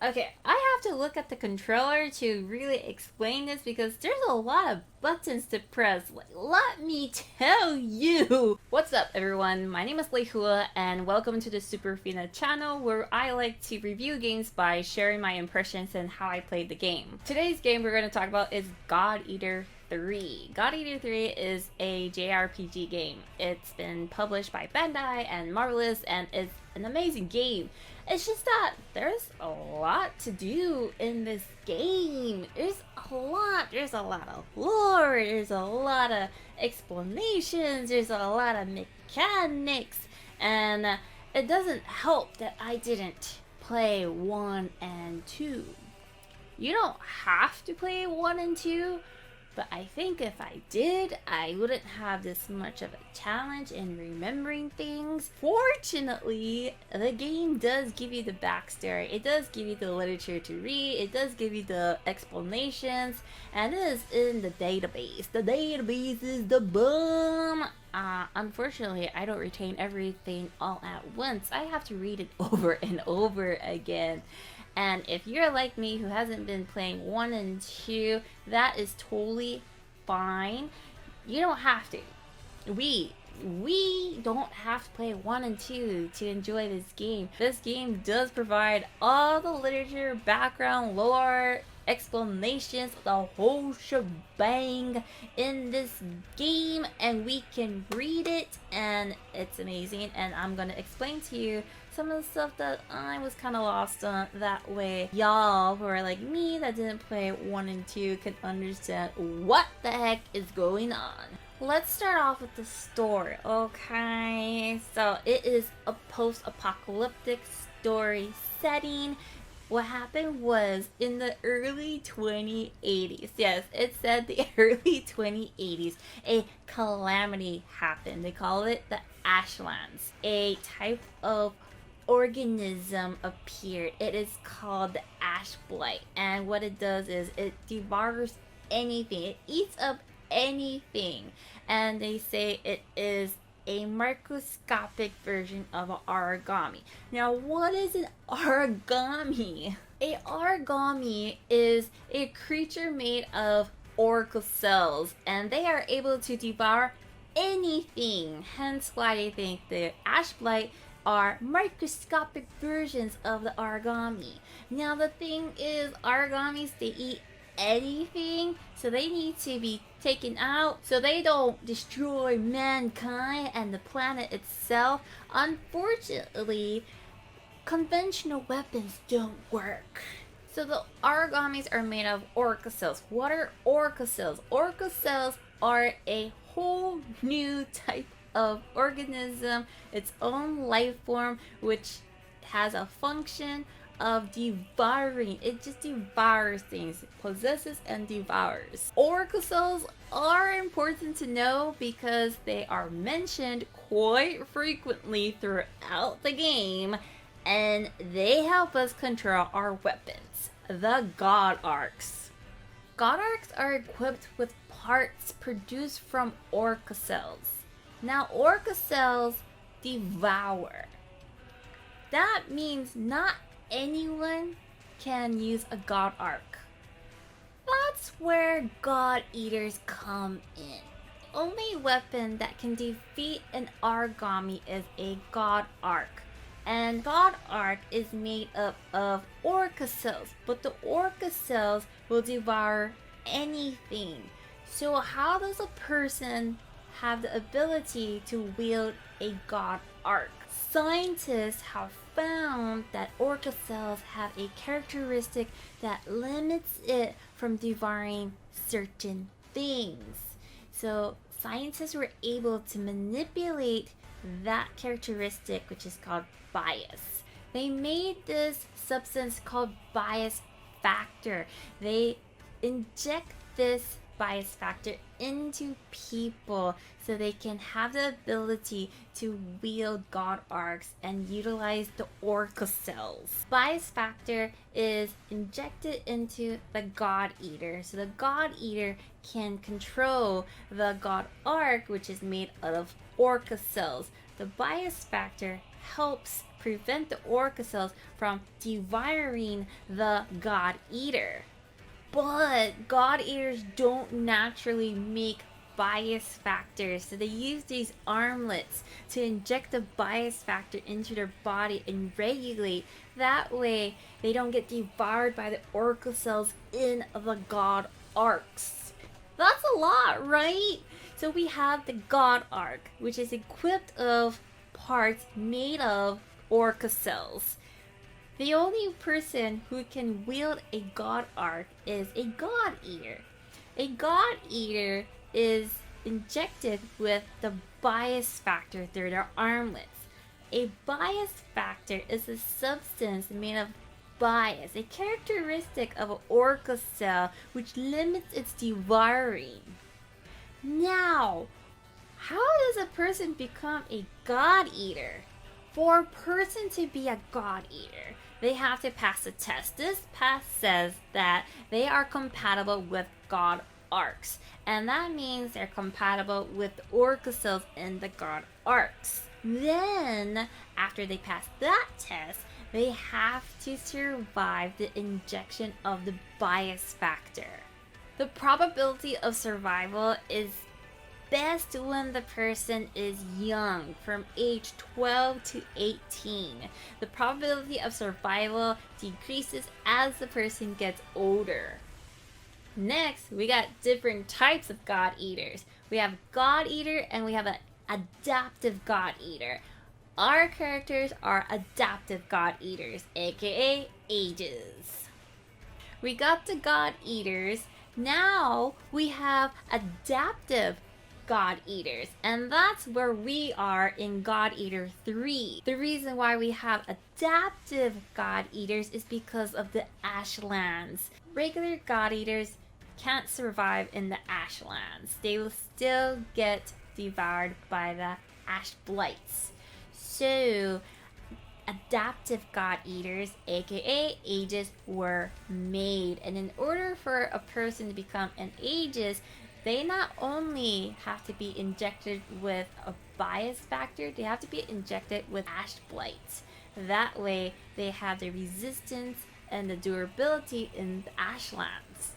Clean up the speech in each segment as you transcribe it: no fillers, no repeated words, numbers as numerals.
Okay, I have to look at the controller to really explain this because there's a lot of buttons to press. Let me tell you! What's up, everyone? My name is Lehua, and welcome to the Superfina channel where I like to review games by sharing my impressions and how I played the game. Today's game we're going to talk about is God Eater 3. God Eater 3 is a JRPG game. It's been published by Bandai and Marvelous, and it's an amazing game. It's just that there's a lot to do in this game. There's a lot. There's a lot of lore. There's a lot of explanations. There's a lot of mechanics. And it doesn't help that I didn't play 1 and 2. You don't have to play 1 and 2. But I think if I did, I wouldn't have this much of a challenge in remembering things. Fortunately, the game does give you the backstory. It does give you the literature to read. It does give you the explanations. And it is in the database. The database is the bomb! Unfortunately, I don't retain everything all at once. I have to read it over and over again. And if you're like me who hasn't been playing 1 and 2, that is totally fine. You don't have to. We don't have to play 1 and 2 to enjoy this game. This game does provide all the literature, background, lore, explanations, the whole shebang in this game, and we can read it, and it's amazing. And I'm gonna explain to you some of the stuff that I was kind of lost on. That way y'all who are like me that didn't play 1 and 2 can understand what the heck is going on. Let's start off with the story, okay? So it is a post-apocalyptic story setting. What happened was in the early 2080s, yes, it said the early 2080s, a calamity happened. They call it the Ashlands. A type of organism appeared. It is called the ash blight, and what it does is it devours anything. It eats up anything, and they say it is a microscopic version of an origami. Now, what is an origami? A origami is a creature made of oracle cells, and they are able to devour anything. Hence why they think the ash blight are microscopic versions of the origami. Now the thing is, origamis, they eat anything, so they need to be taken out so they don't destroy mankind and the planet itself. Unfortunately, conventional weapons don't work. So the origamis are made of oracle cells. What are oracle cells? Oracle cells are a whole new type of organism, its own life form, which has a function of devouring. It just devours things. It possesses and devours. Oracle cells are important to know because they are mentioned quite frequently throughout the game, and they help us control our weapons, the God Arcs. God Arcs are equipped with parts produced from oracle cells. Now, oracle cells devour. That means not anyone can use a God Arc. That's where God Eaters come in. The only weapon that can defeat an origami is a God Arc. And God Arc is made up of oracle cells, but the oracle cells will devour anything. So how does a person have the ability to wield a God Arc? Scientists have found that oracle cells have a characteristic that limits it from devouring certain things. So scientists were able to manipulate that characteristic, which is called bias. They made this substance called bias factor. They inject this bias factor into people so they can have the ability to wield God Arcs and utilize the oracle cells. Bias factor is injected into the God Eater, so the God Eater can control the God Arc, which is made out of oracle cells. The bias factor helps prevent the Orca cells from devouring the God Eater. But God Eaters don't naturally make bias factors, so they use these armlets to inject the bias factor into their body and regulate. That way they don't get devoured by the Orca cells in the God Arcs. That's a lot, right? So we have the God Arc, which is equipped of parts made of Orca cells. The only person who can wield a God Arc is a God Eater. A God Eater is injected with the bias factor through their armlets. A bias factor is a substance made of bias, a characteristic of an Orca cell which limits its devouring. Now, how does a person become a God Eater? For a person to be a God Eater, they have to pass a test. This test says that they are compatible with God Arcs, and that means they're compatible with the Orca cells in the God Arcs. Then, after they pass that test, they have to survive the injection of the bias factor. The probability of survival is best when the person is young, from age 12 to 18. The probability of survival decreases as the person gets older. Next, we got different types of God Eaters. We have God Eater and we have an adaptive God Eater. Our characters are adaptive God Eaters, aka ages. We got the God Eaters. Now we have adaptive God Eaters, and that's where we are in God Eater 3. The reason why we have adaptive God Eaters is because of the Ashlands. Regular God Eaters can't survive in the Ashlands. They will still get devoured by the Ash Blights. So, adaptive God Eaters, aka Aegis, were made. And in order for a person to become an Aegis, they not only have to be injected with a bias factor, they have to be injected with Ash Blights. That way, they have the resistance and the durability in the Ashlands.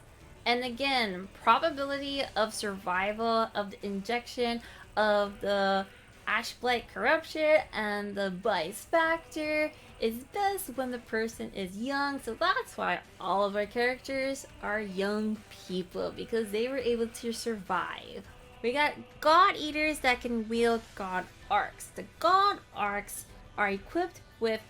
And again, probability of survival of the injection of the Ash Blight corruption and the bias factor is best when the person is young. So that's why all of our characters are young people, because they were able to survive. We got God Eaters that can wield God Arcs. The God Arcs are equipped with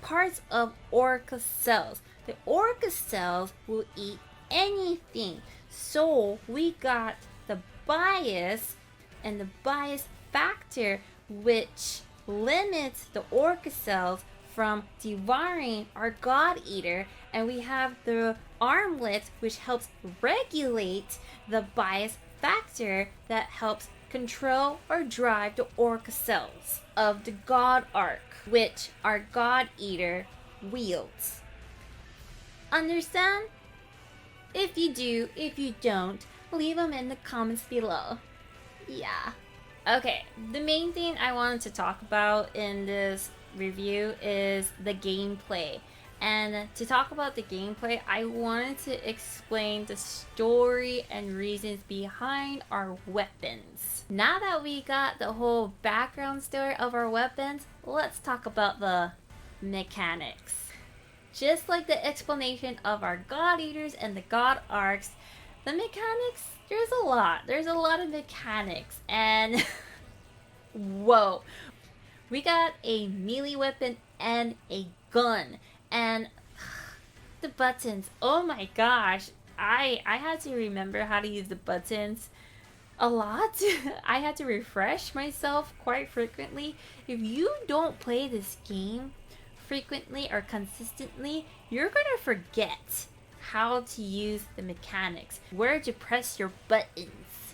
parts of Orca cells. The Orca cells will eat anything. So we got the bias and the bias factor, which limits the Orca cells from devouring our God Eater, and we have the armlet, which helps regulate the bias factor that helps control or drive the Orca cells of the God Arc, which our God Eater wields. Understand? If you do, if you don't, leave them in the comments below. Yeah. Okay, the main thing I wanted to talk about in this review is the gameplay. And to talk about the gameplay, I wanted to explain the story and reasons behind our weapons. Now that we got the whole background story of our weapons, let's talk about the mechanics. Just like the explanation of our God Eaters and the God Arcs, the mechanics, there's a lot of mechanics, and whoa. We got a melee weapon and a gun, and the buttons, oh my gosh, I had to remember how to use the buttons a lot. I had to refresh myself quite frequently. If you don't play this game frequently or consistently, you're gonna forget how to use the mechanics, where to press your buttons.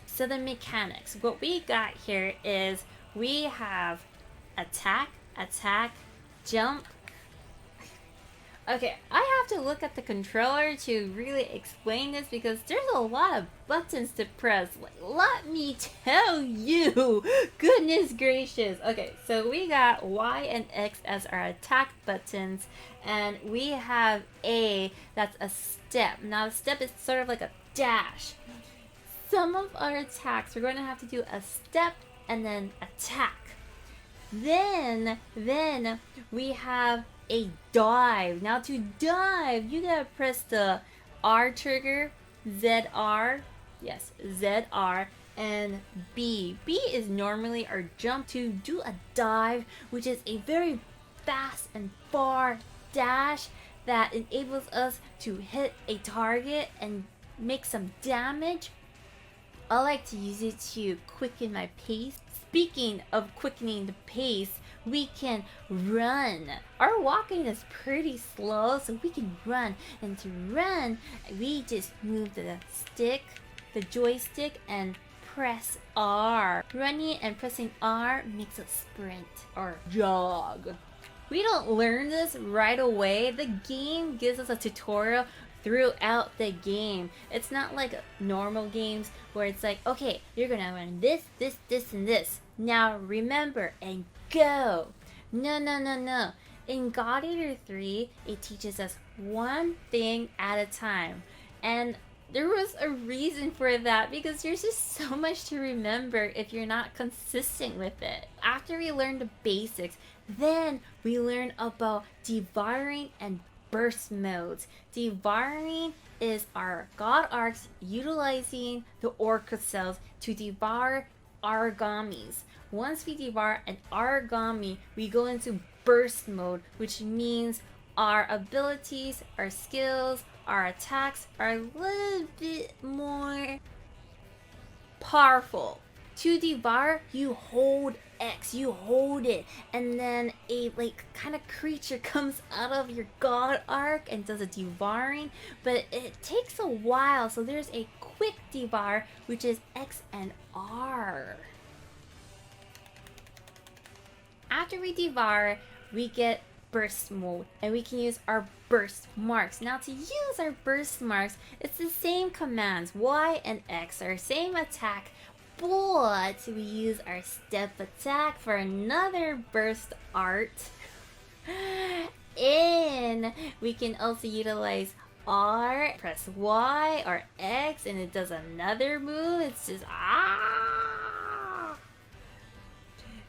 So the mechanics, what we got here is we have attack, jump. Okay, I have to look at the controller to really explain this because there's a lot of buttons to press. Like, let me tell you. Goodness gracious. Okay, so we got Y and X as our attack buttons, and we have A, that's a step. Now, a step is sort of like a dash. Some of our attacks, we're going to have to do a step and then attack. Then we have a dive. Now to dive, you gotta press the R trigger, ZR, yes, ZR, and B. B is normally our jump to do a dive, which is a very fast and far dash that enables us to hit a target and make some damage. I like to use it to quicken my pace. Speaking of quickening the pace, we can run. Our walking is pretty slow, so we can run. And to run, we just move the stick, the joystick, and press R. Running and pressing R makes us sprint or jog. We don't learn this right away. The game gives us a tutorial throughout the game. It's not like normal games where it's like, okay, you're gonna run this, and this. Now remember and go. No. In God Eater 3, it teaches us one thing at a time. And there was a reason for that because there's just so much to remember if you're not consistent with it. After we learn the basics, then we learn about devouring and burst modes. Devouring is our God Arcs utilizing the Orca cells to devour origamis. Once we devour an origami, we go into burst mode, which means our abilities, our skills, our attacks are a little bit more powerful. To devour, you hold X, you hold it, and then a kind of creature comes out of your God Arc and does a devouring, but it takes a while, so there's a quick devour, which is X and R. After we devour, we get burst mode, and we can use our burst marks. Now to use our burst marks, it's the same commands. Y and X are same attack, but we use our step attack for another burst art. And we can also utilize R, press Y or X, and it does another move. It's just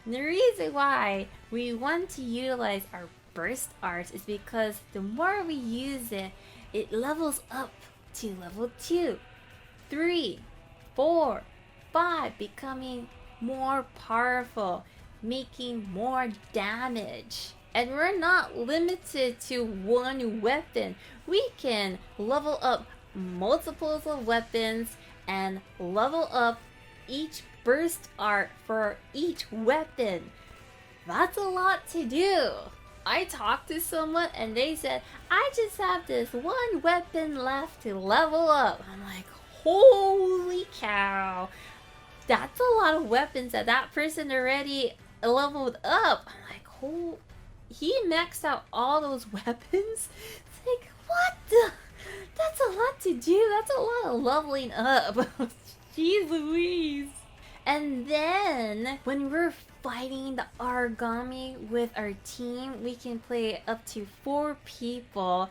And the reason why we want to utilize our burst arts is because the more we use it, it levels up to level 2, 3, 4, 5, becoming more powerful, making more damage. And we're not limited to one weapon. We can level up multiples of weapons and level up each burst art for each weapon. That's a lot to do. I talked to someone and they said, I just have this one weapon left to level up. I'm like, holy cow. That's a lot of weapons that person already leveled up. I'm like, oh, he maxed out all those weapons? It's like, what the? That's a lot to do. That's a lot of leveling up. Jeez Louise. And then, when we're fighting the origami with our team, we can play up to 4 people.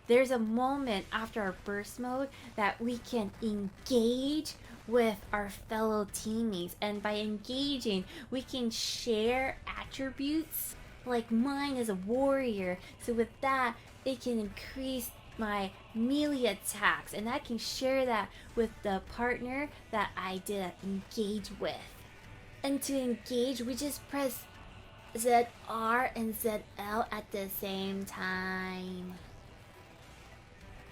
There's a moment after our burst mode that we can engage with our fellow teammates, and by engaging we can share attributes. Like mine is a warrior, so with that it can increase my melee attacks, and I can share that with the partner that I did engage with. And to engage, we just press ZR and ZL at the same time.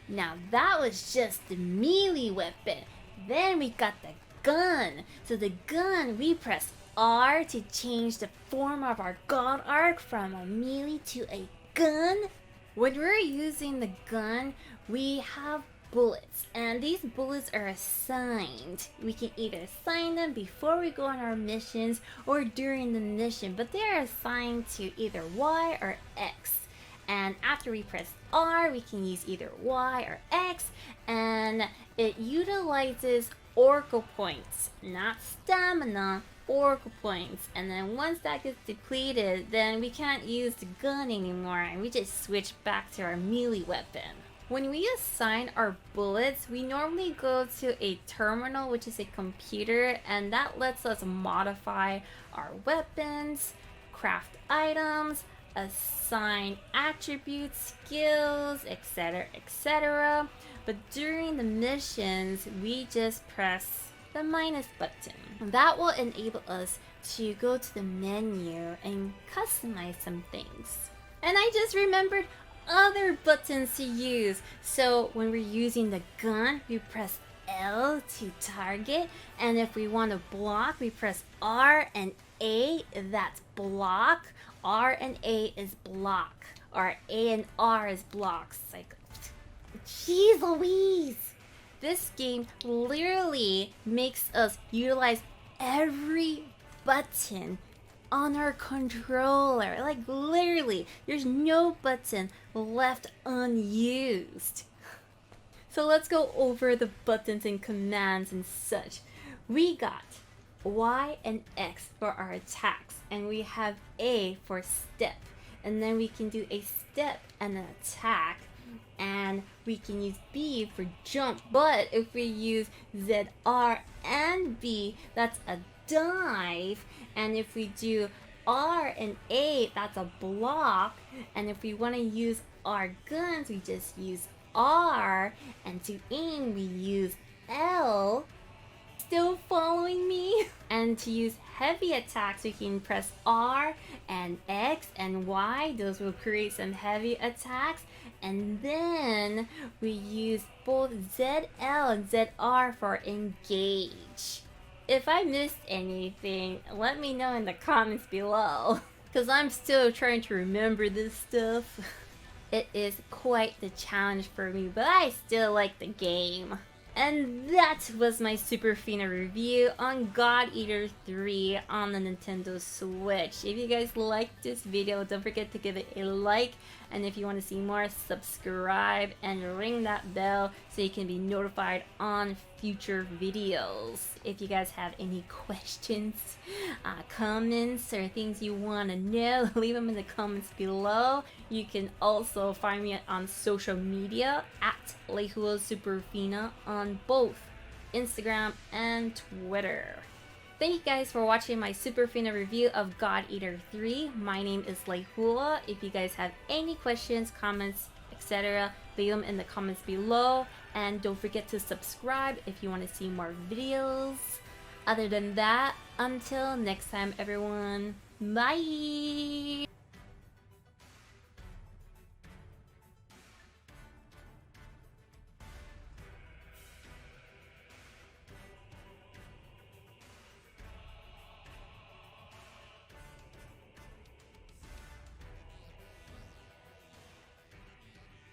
Now that was just the melee weapon. Then we got the gun. So the gun, we press R to change the form of our God Arc from a melee to a gun. When we're using the gun, we have bullets, and these bullets are assigned. We can either assign them before we go on our missions or during the mission, but they are assigned to either Y or X. And after we press R, we can use either Y or X, and it utilizes Oracle points, not stamina, Oracle points. And then once that gets depleted, then we can't use the gun anymore, and we just switch back to our melee weapon. When we assign our bullets, we normally go to a terminal, which is a computer, and that lets us modify our weapons, craft items, assign attributes, skills, etc., etc. But during the missions, we just press the minus button. That will enable us to go to the menu and customize some things. And I just remembered other buttons to use. So when we're using the gun, we press L to target, and if we want to block, we press R and A, that's block. R and A is block, or A and R is blocks. Like, jeez Louise! This game literally makes us utilize every button on our controller. Like, literally, there's no button left unused. So let's go over the buttons and commands and such. We got Y and X for our attacks, and we have A for step, and then we can do a step and an attack, and we can use B for jump. But if we use ZR and B, that's a dive, and if we do R and A, that's a block, and if we want to use our guns, we just use R, and to aim we use L. Still following me? And to use heavy attacks, we can press R and X and Y. Those will create some heavy attacks. And then we use both ZL and ZR for engage. If I missed anything, let me know in the comments below, because I'm still trying to remember this stuff. It is quite the challenge for me, but I still like the game. And that was my Superfina review on God Eater 3 on the Nintendo Switch. If you guys liked this video, don't forget to give it a like. And if you want to see more, subscribe and ring that bell so you can be notified on future videos. If you guys have any questions, comments, or things you want to know, leave them in the comments below. You can also find me on social media at Lehua Superfina on both Instagram and Twitter. Thank you guys for watching my Superfina review of God Eater 3. My name is Lehua. If you guys have any questions, comments, etc., leave them in the comments below. And don't forget to subscribe if you want to see more videos. Other than that, until next time everyone, bye!